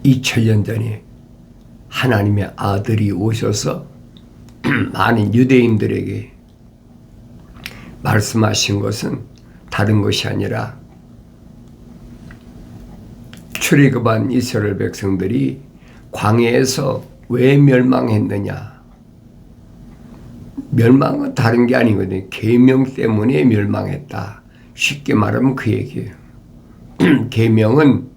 2000년 전에 하나님의 아들이 오셔서 많은 유대인들에게 말씀하신 것은 다른 것이 아니라 출애굽한 이스라엘 백성들이 광야에서 왜 멸망했느냐. 멸망은 다른 게 아니거든요. 계명 때문에 멸망했다. 쉽게 말하면 그 얘기예요. 계명은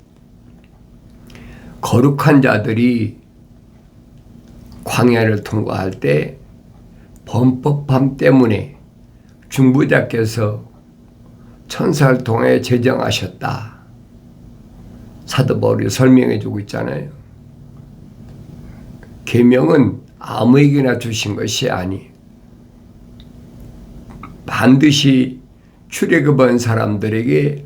거룩한 자들이 광야를 통과할 때 범법함 때문에 중보자께서 천사를 통해 제정하셨다. 사도 바울이 설명해 주고 있잖아요. 계명은 아무에게나 주신 것이 아니, 반드시 출애굽한 사람들에게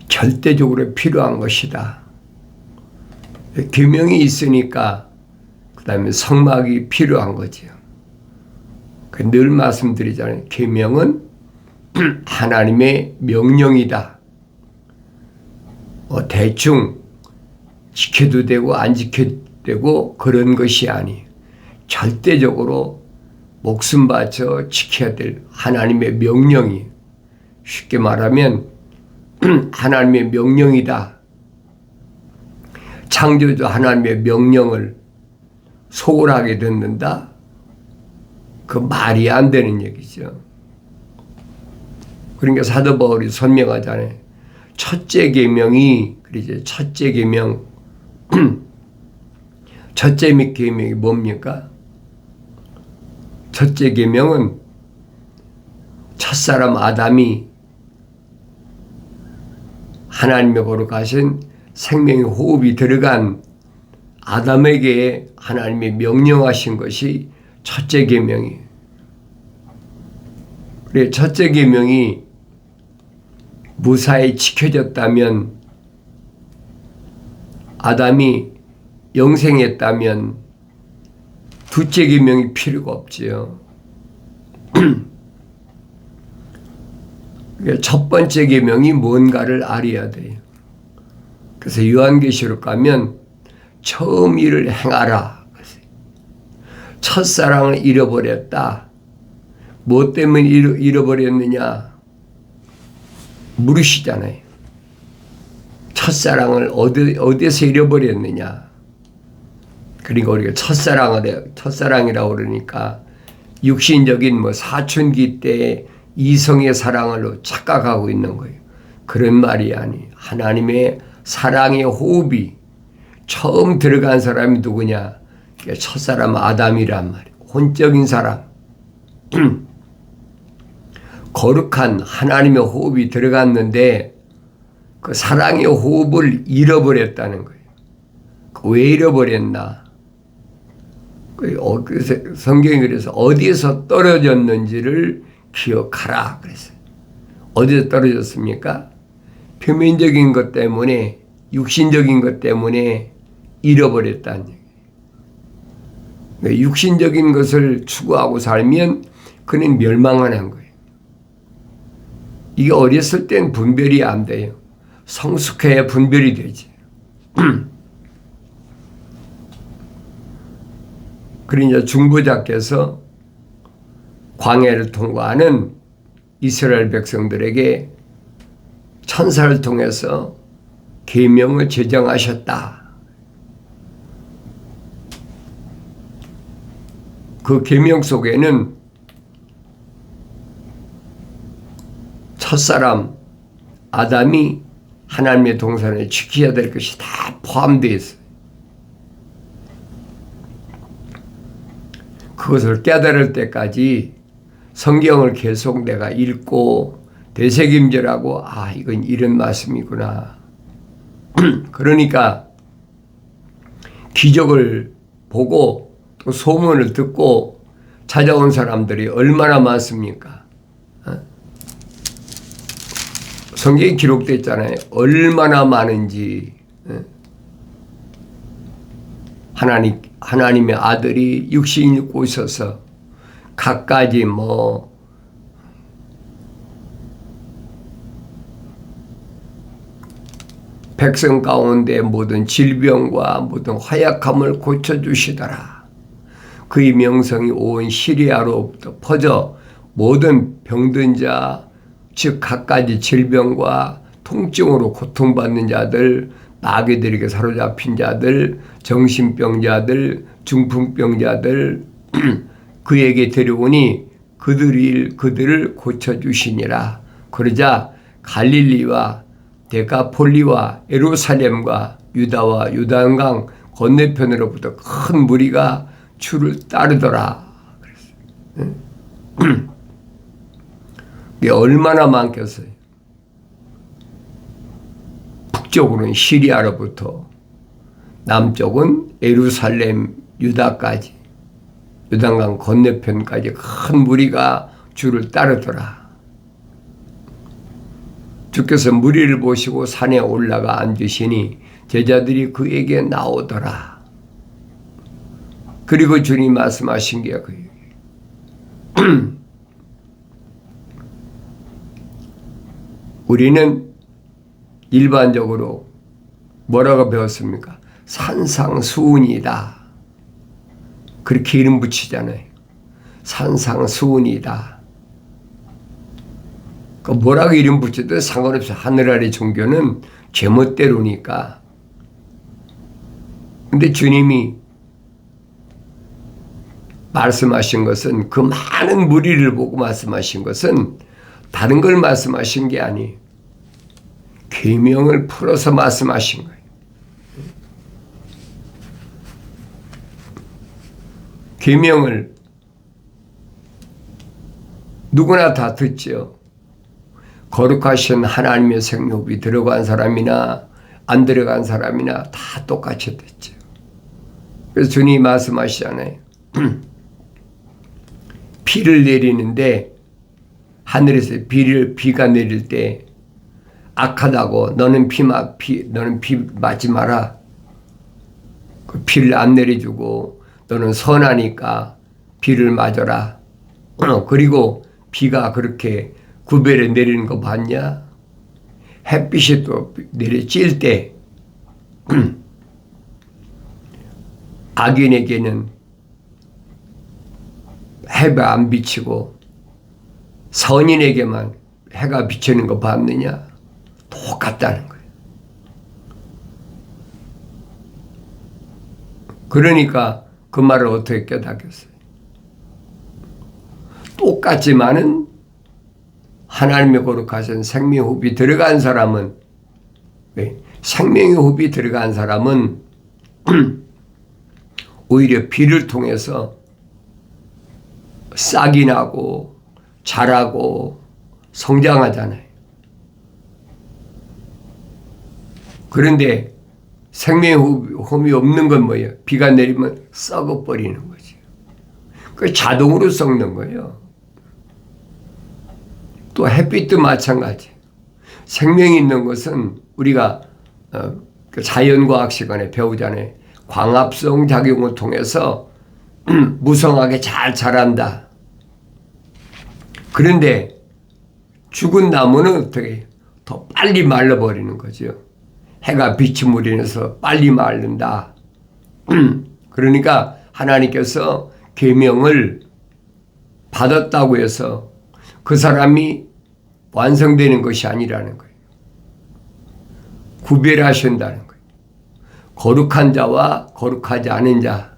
절대적으로 필요한 것이다. 계명이 있으니까 그 다음에 성막이 필요한 거죠. 늘 말씀드리잖아요. 계명은 하나님의 명령이다. 대충 지켜도 되고 안 지켜도 되고 그런 것이 아니, 절대적으로 목숨 바쳐 지켜야 될 하나님의 명령이, 쉽게 말하면 하나님의 명령이다. 창조주 하나님의 명령을 소홀하게 듣는다? 그 말이 안 되는 얘기죠. 그러니까 사도 바울이 설명하잖아요. 첫째 계명이, 그러죠. 첫째 계명. 첫째 계명이 뭡니까? 첫째 계명은 첫사람 아담이 하나님의 거룩하신 생명의 호흡이 들어간 아담에게 하나님이 명령하신 것이 첫째 계명이에요. 그래, 첫째 계명이 무사히 지켜졌다면, 아담이 영생했다면 둘째 계명이 필요가 없지요. 첫 번째 계명이 뭔가를 알아야 돼요. 그래서 요한계시록 가면 처음 일을 행하라. 첫사랑을 잃어버렸다. 뭐 때문에 잃어버렸느냐? 물으시잖아요. 첫사랑을 어디서 잃어버렸느냐? 그러니까 우리가 첫사랑이라고 그러니까 육신적인 사춘기 때 이성의 사랑으로 착각하고 있는 거예요. 그런 말이 아니. 하나님의 사랑의 호흡이 처음 들어간 사람이 누구냐? 첫사람 아담이란 말이에요. 혼적인 사람. 거룩한 하나님의 호흡이 들어갔는데 그 사랑의 호흡을 잃어버렸다는 거예요. 왜 잃어버렸나? 성경이 그래서 어디에서 떨어졌는지를 기억하라 그랬어요. 어디서 떨어졌습니까? 표면적인 것 때문에, 육신적인 것 때문에 잃어버렸다는 얘기예요. 육신적인 것을 추구하고 살면 그는 멸망을 한 거예요. 이게 어렸을 땐 분별이 안 돼요. 성숙해야 분별이 되지. 그러니까 중보자께서 광야를 통과하는 이스라엘 백성들에게 천사를 통해서 계명을 제정하셨다. 그 계명 속에는 첫사람 아담이 하나님의 동산을 지켜야 될 것이 다 포함되어 있어요. 그것을 깨달을 때까지 성경을 계속 내가 읽고 되새김질하고, 이건 이런 말씀이구나. 그러니까 기적을 보고 또 소문을 듣고 찾아온 사람들이 얼마나 많습니까? 성경에 기록되어 있잖아요. 얼마나 많은지. 하나님의 아들이 육신 입고 있어서 갖가지 백성 가운데 모든 질병과 모든 허약함을 고쳐주시더라. 그의 명성이 온 시리아로부터 퍼져 모든 병든 자, 즉 갖가지 질병과 통증으로 고통받는 자들, 마귀들에게 사로잡힌 자들, 정신병자들, 중풍병자들 그에게 데려오니 그들을 고쳐주시니라. 그러자 갈릴리와 데카폴리와 예루살렘과 유다와 요단강 건너편으로부터 큰 무리가 주를 따르더라. 이게 얼마나 많겠어요. 북쪽으로는 시리아로부터 남쪽은 예루살렘, 유다까지 요단강 건너편까지 큰 무리가 주를 따르더라. 주께서 무리를 보시고 산에 올라가 앉으시니 제자들이 그에게 나오더라. 그리고 주님 말씀하신 게 그예요. 우리는 일반적으로 뭐라고 배웠습니까? 산상수훈이다. 그렇게 이름 붙이잖아요. 산상수훈이다. 뭐라고 이름 붙여도 상관없어요. 하늘 아래 종교는 제멋대로니까. 근데 주님이 말씀하신 것은, 그 많은 무리를 보고 말씀하신 것은 다른 걸 말씀하신 게 아니에요. 계명을 풀어서 말씀하신 거예요. 계명을 누구나 다 듣죠. 거룩하신 하나님의 생육이 들어간 사람이나 안 들어간 사람이나 다 똑같이 듣죠. 그래서 주님이 말씀하시잖아요. 비를 내리는데 하늘에서 비가 내릴 때 악하다고 너는 비 맞지 마라. 비를 안 내려주고 너는 선하니까 비를 맞아라. 그리고 비가 그렇게 구별에 내리는 거 봤냐? 햇빛이 또 내려질 때 악인에게는 해가 안 비치고 선인에게만 해가 비치는 거 봤느냐? 똑같다는 거예요. 그러니까 그 말을 어떻게 깨닫겠어요? 똑같지만은 하나님의 거룩하신 생명의 호흡이 들어간 사람은, 생명의 호흡이 들어간 사람은 오히려 비를 통해서 싹이 나고 자라고 성장하잖아요. 그런데 생명의 호흡이 없는 건 뭐예요? 비가 내리면 썩어버리는 거죠. 그 자동으로 썩는 거예요. 또 햇빛도 마찬가지. 생명이 있는 것은 우리가 자연과학 시간에 배우잖아요. 광합성 작용을 통해서 무성하게 잘 자란다. 그런데 죽은 나무는 어떻게 해요? 더 빨리 말라버리는 거죠. 해가 비침으로 인해서 빨리 마른다. 그러니까 하나님께서 계명을 받았다고 해서 그 사람이 완성되는 것이 아니라는 거예요. 구별하신다는 거예요. 거룩한 자와 거룩하지 않은 자.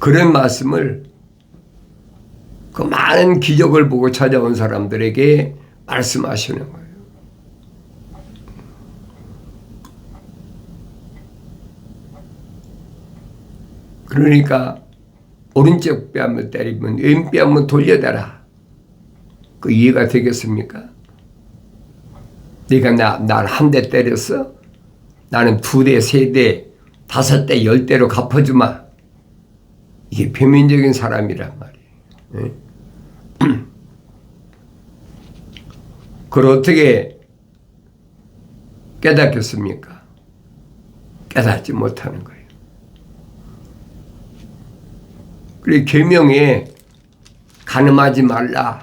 그런 말씀을 그 많은 기적을 보고 찾아온 사람들에게 말씀하시는 거예요. 그러니까 오른쪽 뺨을 때리면 왼뺨을 돌려대라. 그 이해가 되겠습니까? 네가 날 한 대 때렸어? 나는 2대, 3대, 5대, 10대로 갚아주마. 이게 표면적인 사람이란 말이에요. 그걸 어떻게 깨닫겠습니까? 깨닫지 못하는 거예요. 그리고 계명에 간음하지 말라.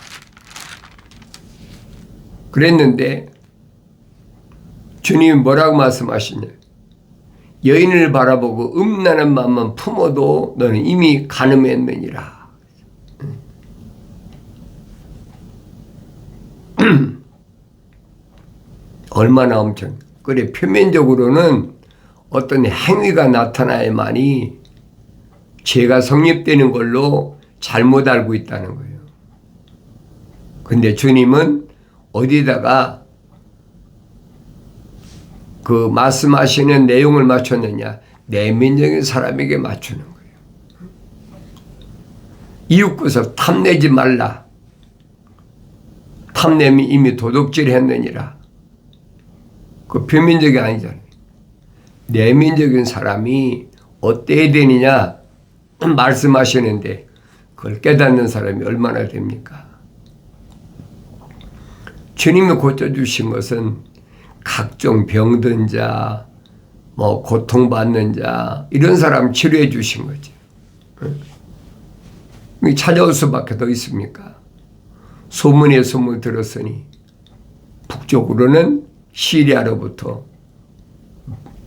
그랬는데 주님이 뭐라고 말씀하시냐? 여인을 바라보고 음란한 마음만 품어도 너는 이미 간음했느니라. 얼마나 엄청. 그래, 표면적으로는 어떤 행위가 나타나야만이 죄가 성립되는 걸로 잘못 알고 있다는 거예요. 근데 주님은 어디다가 그 말씀하시는 내용을 맞췄느냐? 내면적인 사람에게 맞추는 거예요. 이웃구석 탐내지 말라. 탐내면 이미 도둑질 했느니라. 그 표면적이 아니잖아요. 내면적인 사람이 어때야 되느냐 말씀하시는데 그걸 깨닫는 사람이 얼마나 됩니까? 주님이 고쳐주신 것은 각종 병든 자, 고통받는 자, 이런 사람 치료해 주신 거죠. 찾아올 수밖에 더 있습니까? 소문에 소문 들었으니 북쪽으로는 시리아로부터,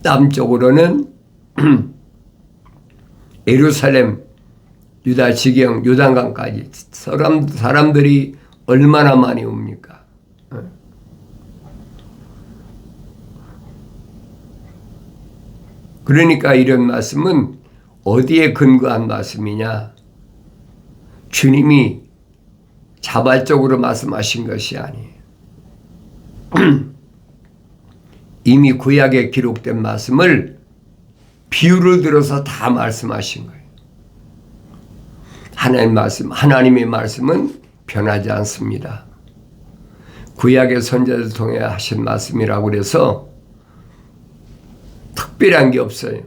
남쪽으로는 예루살렘, 유다 지경, 요단강까지 사람들이 얼마나 많이 옵니까? 그러니까 이런 말씀은 어디에 근거한 말씀이냐? 주님이 자발적으로 말씀하신 것이 아니에요. 이미 구약에 기록된 말씀을 비유를 들어서 다 말씀하신 거예요. 하나님의 말씀은 변하지 않습니다. 구약의 선지자를 통해 하신 말씀이라고 그래서 특별한 게 없어요.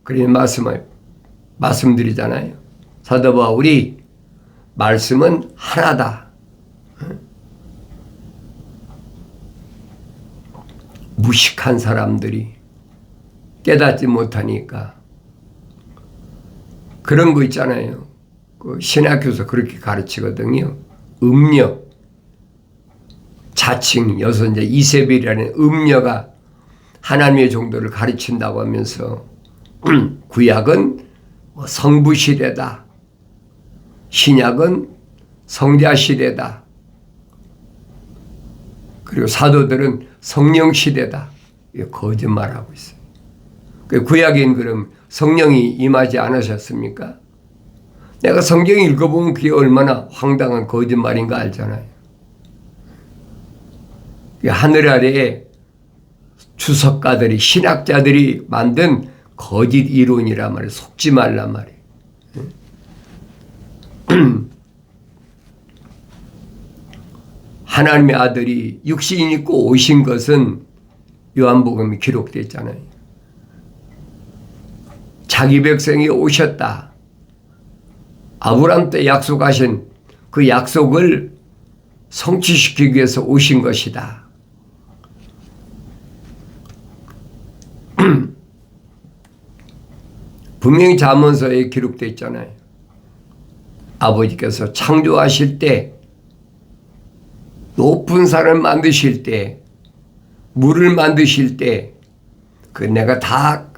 그래서 말씀드리잖아요. 사도 바울이 말씀은 하나다. 무식한 사람들이 깨닫지 못하니까 그런 거 있잖아요. 그 신학교에서 그렇게 가르치거든요. 음녀, 자칭 여선자 이세벨이라는 음녀가 하나님의 종도를 가르친다고 하면서 구약은 성부 시대다. 신약은 성자 시대다. 그리고 사도들은 성령 시대다. 거짓말하고 있어요. 구약인 그럼 성령이 임하지 않으셨습니까? 내가 성경 읽어보면 그게 얼마나 황당한 거짓말인가 알잖아요. 하늘 아래에 주석가들이, 신학자들이 만든 거짓 이론이란 말이에요. 속지 말란 말이에요. 하나님의 아들이 육신 입고 오신 것은 요한복음이 기록되어 있잖아요. 자기 백성이 오셨다. 아브라함 때 약속하신 그 약속을 성취시키기 위해서 오신 것이다. 분명히 잠언서에 기록되어 있잖아요. 아버지께서 창조하실 때, 높은 산을 만드실 때, 물을 만드실 때, 그 내가 다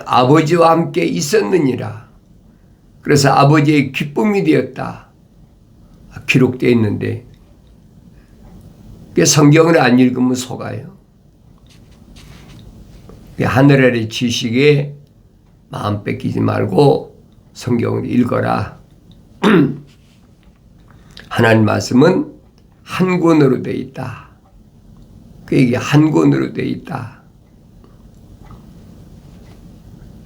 아버지와 함께 있었느니라. 그래서 아버지의 기쁨이 되었다. 기록되어 있는데, 성경을 안 읽으면 속아요. 하늘 아래 지식에 마음 뺏기지 말고 성경을 읽어라. 하나님 말씀은 한 권으로 되어 있다. 이게 한 권으로 되어 있다.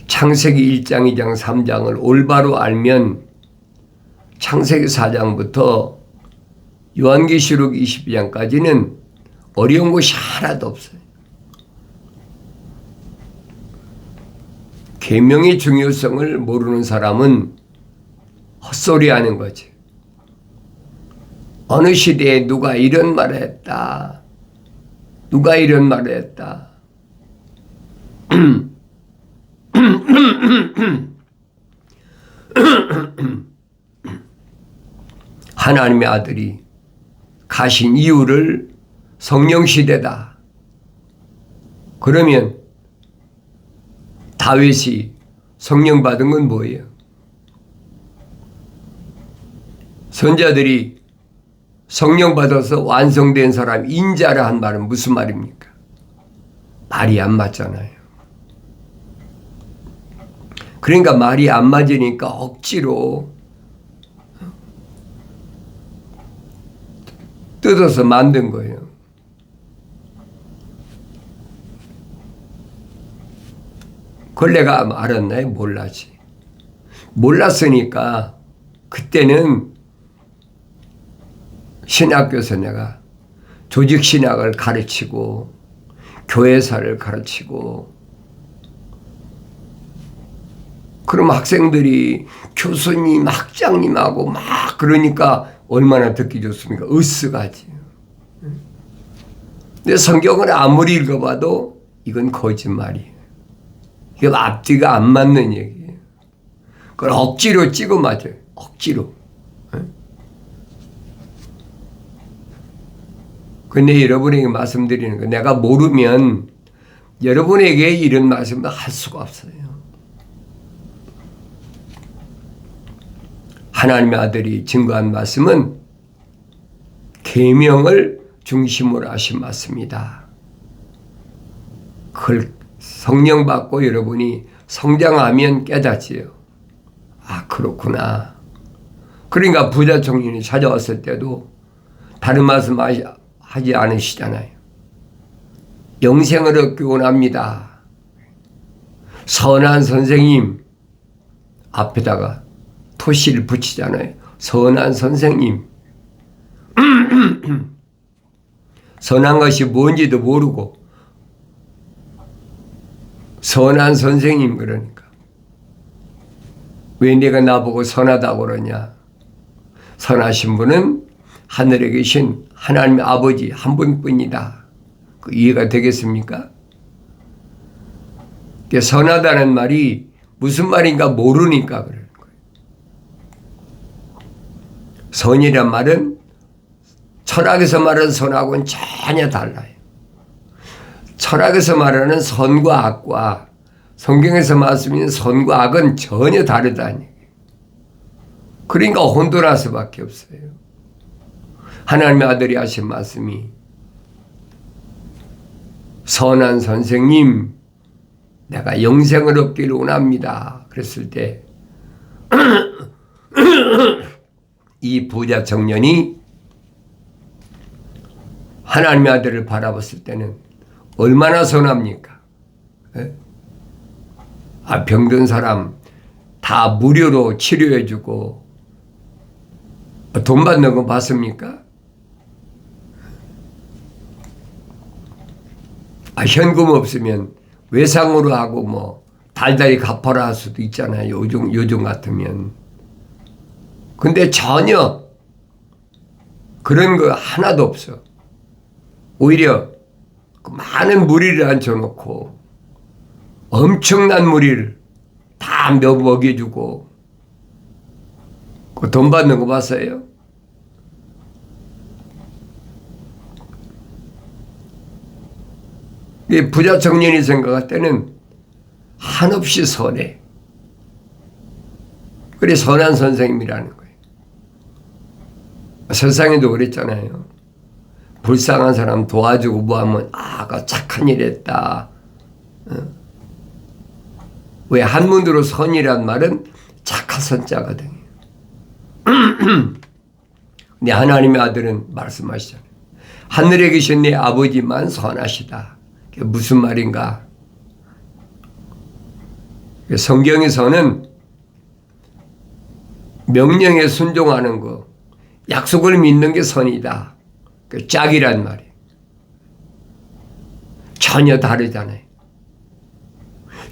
창세기 1장, 2장, 3장을 올바로 알면 창세기 4장부터 요한계시록 22장까지는 어려운 것이 하나도 없어요. 계명의 중요성을 모르는 사람은 헛소리하는 거지. 어느 시대에 누가 이런 말을 했다. 누가 이런 말을 했다. 하나님의 아들이 가신 이유를 성령 시대다. 그러면 다윗이 성령 받은 건 뭐예요? 선자들이 성령 받아서 완성된 사람 인자라 한 말은 무슨 말입니까? 말이 안 맞잖아요. 그러니까 말이 안 맞으니까 억지로 뜯어서 만든 거예요. 그걸 내가 알았나요? 몰랐지. 몰랐으니까 그때는 신학교에서 내가 조직신학을 가르치고 교회사를 가르치고 그럼 학생들이 교수님, 학장님하고 막 그러니까 얼마나 듣기 좋습니까? 으쓱하지. 근데 성경을 아무리 읽어봐도 이건 거짓말이에요. 이거 앞뒤가 안 맞는 얘기예요. 그걸 억지로 찍어 맞아요. 억지로. 근데 여러분에게 말씀드리는 거 내가 모르면 여러분에게 이런 말씀을 할 수가 없어요. 하나님의 아들이 증거한 말씀은 계명을 중심으로 하신 말씀이다. 그걸 성령 받고 여러분이 성장하면 깨닫지요. 아, 그렇구나. 그러니까 부자 청년이 찾아왔을 때도 다른 말씀 하지 않으시잖아요. 영생을 얻기 원합니다. 선한 선생님 앞에다가 토시를 붙이잖아요. 선한 선생님. 선한 것이 뭔지도 모르고 선한 선생님 그러니까. 왜 내가 나보고 선하다고 그러냐. 선하신 분은 하늘에 계신 하나님의 아버지 한 분뿐이다. 그 이해가 되겠습니까? 선하다는 말이 무슨 말인가 모르니까 그러는 거예요. 선이란 말은 철학에서 말하는 선하고는 전혀 달라요. 철학에서 말하는 선과 악과 성경에서 말씀하는 선과 악은 전혀 다르다는 얘기예요. 그러니까 혼돈할 수밖에 없어요. 하나님의 아들이 하신 말씀이 선한 선생님 내가 영생을 얻기를 원합니다. 그랬을 때 이 부자 청년이 하나님의 아들을 바라봤을 때는 얼마나 선합니까? 아, 병든 사람 다 무료로 치료해주고 돈 받는 거 봤습니까? 아, 현금 없으면 외상으로 하고 뭐 달달이 갚아라 할 수도 있잖아요. 요즘 같으면. 근데 전혀 그런 거 하나도 없어. 오히려 그 많은 무리를 앉혀놓고 엄청난 무리를 다 먹여주고 그 돈 받는 거 봤어요? 이 부자 청년이 생각할 때는 한없이 선해. 그래 선한 선생님이라는 거예요. 세상에도 그랬잖아요. 불쌍한 사람 도와주고 뭐하면 아, 그 착한 일 했다. 왜 한문으로 선이란 말은 착한 선자거든요. 근데 하나님의 아들은 말씀하시잖아요. 하늘에 계신 내 아버지만 선하시다. 그게 무슨 말인가? 성경에서는 명령에 순종하는 거, 약속을 믿는 게 선이다. 그 짝이란 말이에요. 전혀 다르잖아요.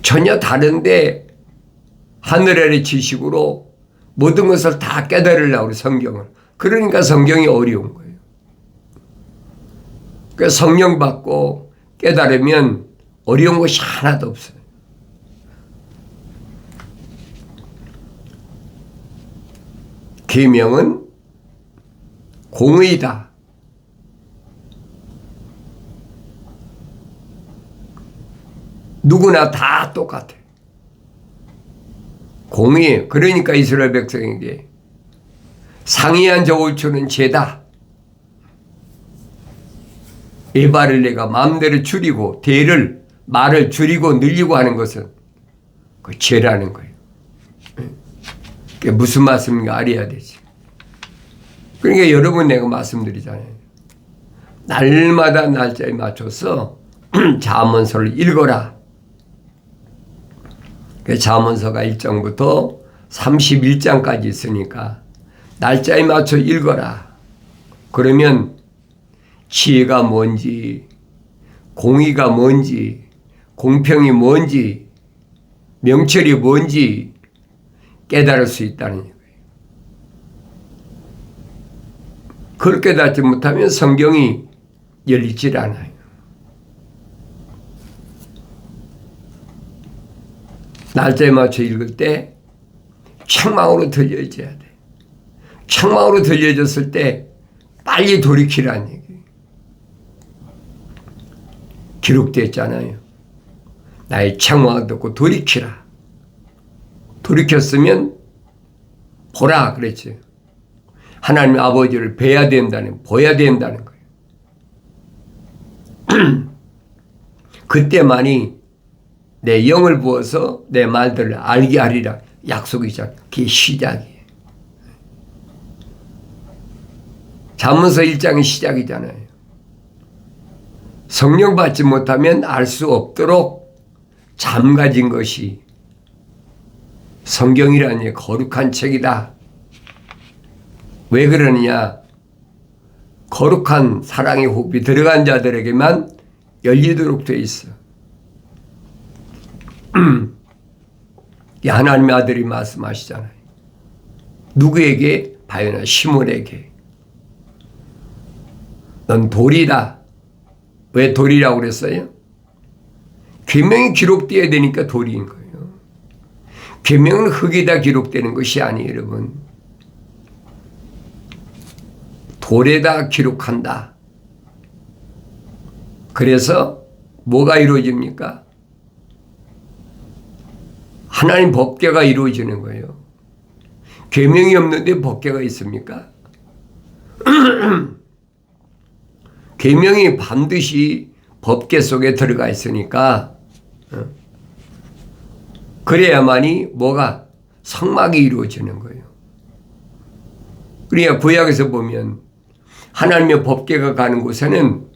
전혀 다른데 하늘 아래 지식으로 모든 것을 다 깨달으려고 그래, 성경을. 그러니까 성경이 어려운 거예요. 그러니까 성령 받고 깨달으면 어려운 것이 하나도 없어요. 계명은 공의다. 누구나 다 똑같아. 공의. 그러니까 이스라엘 백성에게 상이한 저울추는 죄다. 에바를 내가 마음대로 줄이고 말을 줄이고 늘리고 하는 것은 그 죄라는 거예요. 그게 무슨 말씀인가 알아야 되지. 그러니까 여러분 내가 말씀드리잖아요. 날마다 날짜에 맞춰서 잠언서를 읽어라. 잠언서가 1장부터 31장까지 있으니까 날짜에 맞춰 읽어라. 그러면 지혜가 뭔지, 공의가 뭔지, 공평이 뭔지, 명철이 뭔지 깨달을 수 있다는 거예요. 그걸 깨닫지 못하면 성경이 열리질 않아요. 날짜에 맞춰 읽을 때 책망으로 들려져야 돼. 책망으로 들려졌을 때 빨리 돌이키라는 얘기예요. 기록됐잖아요. 나의 책망을 듣고 돌이키라. 돌이켰으면 보라 그랬죠. 하나님 아버지를 봐야 된다는, 보야 된다는 거예요. 그때만이 내 영을 부어서 내 말들을 알게 하리라 약속이잖아요. 그게 시작이에요. 잠언서 1장이 시작이잖아요. 성령 받지 못하면 알 수 없도록 잠가진 것이 성경이라니 거룩한 책이다. 왜 그러느냐? 거룩한 사랑의 호흡이 들어간 자들에게만 열리도록 돼 있어. 하나님의 아들이 말씀하시잖아요. 누구에게? 바요나 시몬에게. 넌 돌이다. 왜 돌이라고 그랬어요? 계명이 기록되어야 되니까 돌인 거예요. 계명은 흙에다 기록되는 것이 아니에요, 여러분. 돌에다 기록한다. 그래서 뭐가 이루어집니까? 하나님 법궤가 이루어지는 거예요. 계명이 없는데 법궤가 있습니까? 계명이 반드시 법궤 속에 들어가 있으니까 그래야만이 뭐가 성막이 이루어지는 거예요. 그러니까 구약에서 보면 하나님의 법궤가 가는 곳에는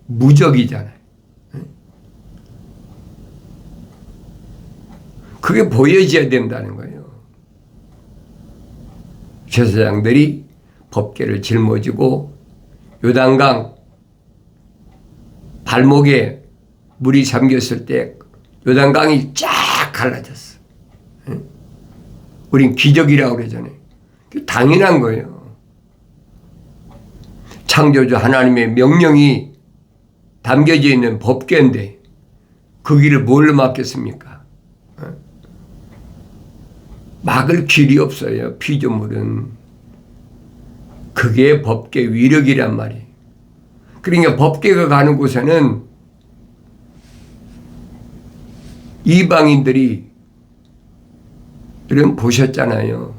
무적이잖아요. 그게 보여져야 된다는 거예요. 제사장들이 법궤를 짊어지고 요단강 발목에 물이 잠겼을 때 요단강이 쫙 갈라졌어. 우린 기적이라고 그러잖아요. 당연한 거예요. 창조주 하나님의 명령이 담겨져 있는 법궤인데 그 길을 뭘로 막겠습니까? 막을 길이 없어요. 피조물은. 그게 법궤 위력이란 말이에요. 그러니까 법궤가 가는 곳에는 이방인들이 이런 보셨잖아요.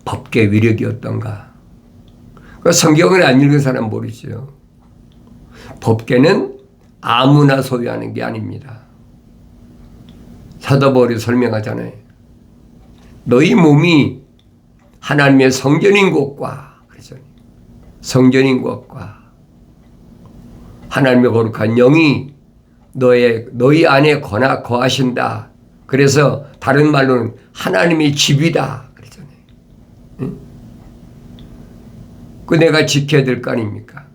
법궤 위력이 어떤가. 성경을 안 읽은 사람 모르죠. 법궤는 아무나 소유하는 게 아닙니다. 사도 바울이 설명하잖아요. 너희 몸이 하나님의 성전인 곳과, 그래서 성전인 곳과 하나님의 거룩한 영이 너희 안에 거하신다. 그래서 다른 말로는 하나님의 집이다. 그러잖아요. 응? 그 내가 지켜야 될 거 아닙니까?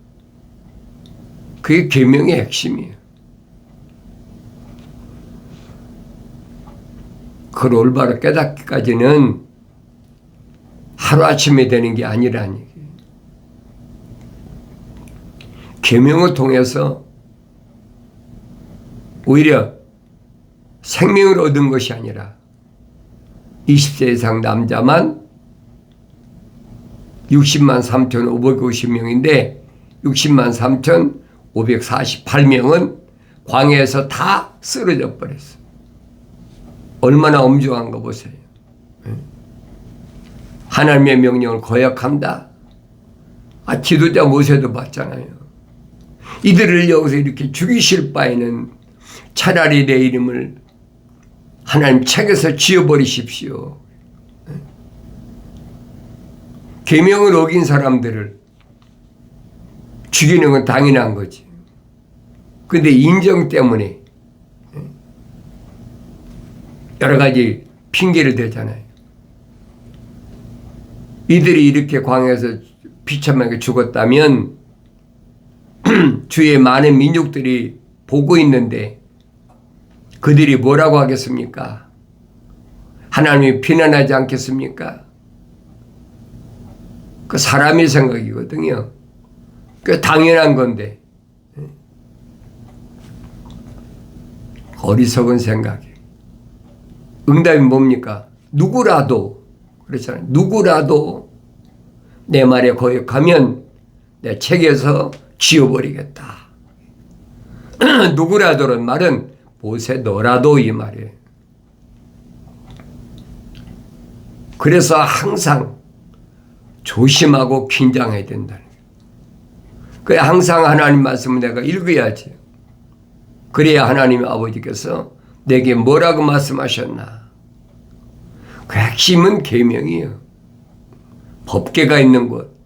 그게 계명의 핵심이에요. 그걸 올바로 깨닫기까지는 하루아침에 되는 게 아니라는 얘기예요. 계명을 통해서 오히려 생명을 얻은 것이 아니라 20세 이상 남자만 60만 3,550명인데 60만 3,548명은 광야에서 다 쓰러져 버렸어. 얼마나 엄중한 거 보세요. 하나님의 명령을 거역한다. 지도자 모세도 봤잖아요. 이들을 여기서 이렇게 죽이실 바에는 차라리 내 이름을 하나님 책에서 지워버리십시오. 계명을 어긴 사람들을 죽이는 건 당연한 거지. 그런데 인정 때문에 여러 가지 핑계를 대잖아요. 이들이 이렇게 광야에서 비참하게 죽었다면 주위에 많은 민족들이 보고 있는데 그들이 뭐라고 하겠습니까? 하나님이 비난하지 않겠습니까? 그 사람의 생각이거든요. 그 당연한 건데 어리석은 생각이에요. 응답이 뭡니까? 누구라도 그렇잖아요. 누구라도 내 말에 거역하면 내 책에서 지워버리겠다. 누구라도는 말은 모세 너라도 이 말이에요. 그래서 항상 조심하고 긴장해야 된다는 거예요. 그래 항상 하나님 말씀을 내가 읽어야지. 그래야 하나님 아버지께서 내게 뭐라고 말씀하셨나. 그 핵심은 계명이에요. 법궤가 있는 곳.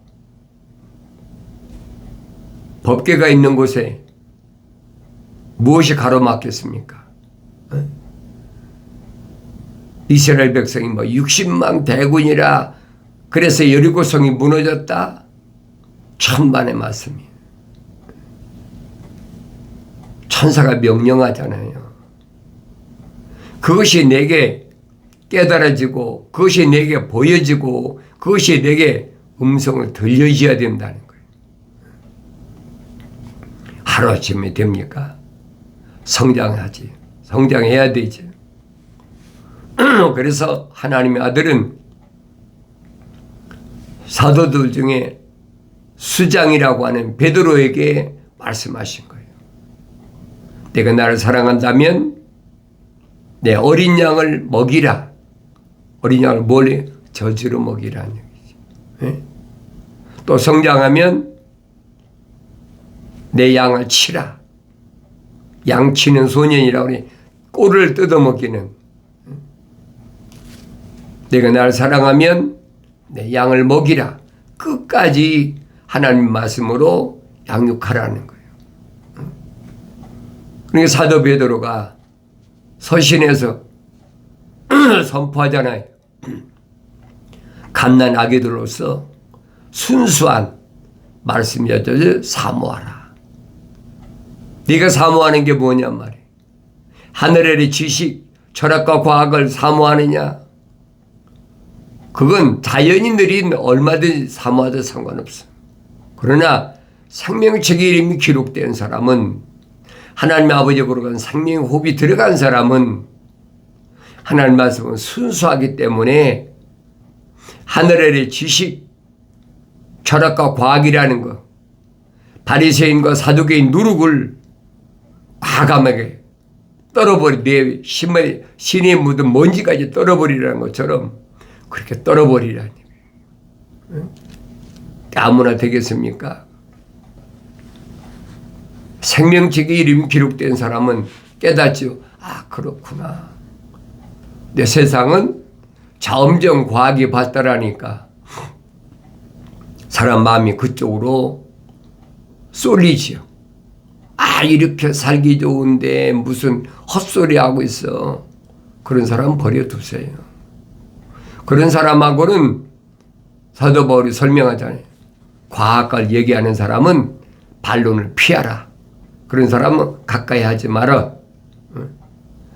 법궤가 있는 곳에 무엇이 가로막겠습니까? 이스라엘 백성이 60만 대군이라 그래서 여리고성이 무너졌다. 천만의 말씀이에요. 천사가 명령하잖아요. 그것이 내게 깨달아지고 그것이 내게 보여지고 그것이 내게 음성을 들려줘야 된다는 거예요. 하루아침에 됩니까? 성장하지. 성장해야 되지. 그래서 하나님의 아들은 사도들 중에 수장이라고 하는 베드로에게 말씀하신 거예요. 내가 나를 사랑한다면 내 어린 양을 먹이라. 어린 양을 뭘 젖으로 먹이라는 얘기지. 네? 또 성장하면 내 양을 치라. 양치는 소년이라고 하니 꼴을 뜯어먹기는. 내가 나를 사랑하면 내 양을 먹이라. 끝까지 하나님 말씀으로 양육하라는 거예요. 그러니까 사도 베드로가 서신에서 선포하잖아요. 갓난 아기들로서 순수한 말씀 여자를 사모하라. 네가 사모하는 게 뭐냔 말이에요. 하늘의 지식, 철학과 과학을 사모하느냐? 그건 자연인들이 얼마든지 사모하도 상관없어. 그러나 생명책의 이름이 기록된 사람은 하나님의 아버지의 거룩한 생명의 호흡이 들어간 사람은 하나님 말씀은 순수하기 때문에 하늘의 지식, 철학과 과학이라는 것, 바리새인과 사두개인 누룩을 과감하게 떨어버리, 내 신에 묻은 먼지까지 떨어버리라는 것처럼 그렇게 떨어버리라는 얘기예요. 아무나 되겠습니까? 생명책의 이름이 기록된 사람은 깨닫죠. 아, 그렇구나. 내 세상은 점점 과학이 발달하니까 사람 마음이 그쪽으로 쏠리지요. 아, 이렇게 살기 좋은데 무슨 헛소리 하고 있어. 그런 사람 버려두세요. 그런 사람하고는 사도 바울이 설명하잖아요. 과학을 얘기하는 사람은 반론을 피하라. 그런 사람은 가까이 하지 마라.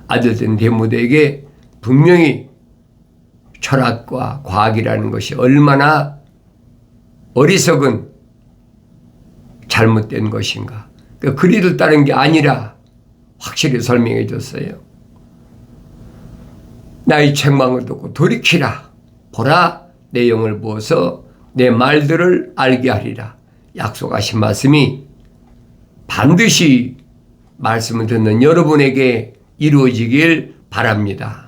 아들된 데모데에게 분명히 철학과 과학이라는 것이 얼마나 어리석은 잘못된 것인가. 그러니까 그리를 따른 게 아니라 확실히 설명해 줬어요. 나의 책망을 듣고 돌이키라. 보라, 내 영을 부어서 내 말들을 알게 하리라. 약속하신 말씀이 반드시 말씀을 듣는 여러분에게 이루어지길 바랍니다.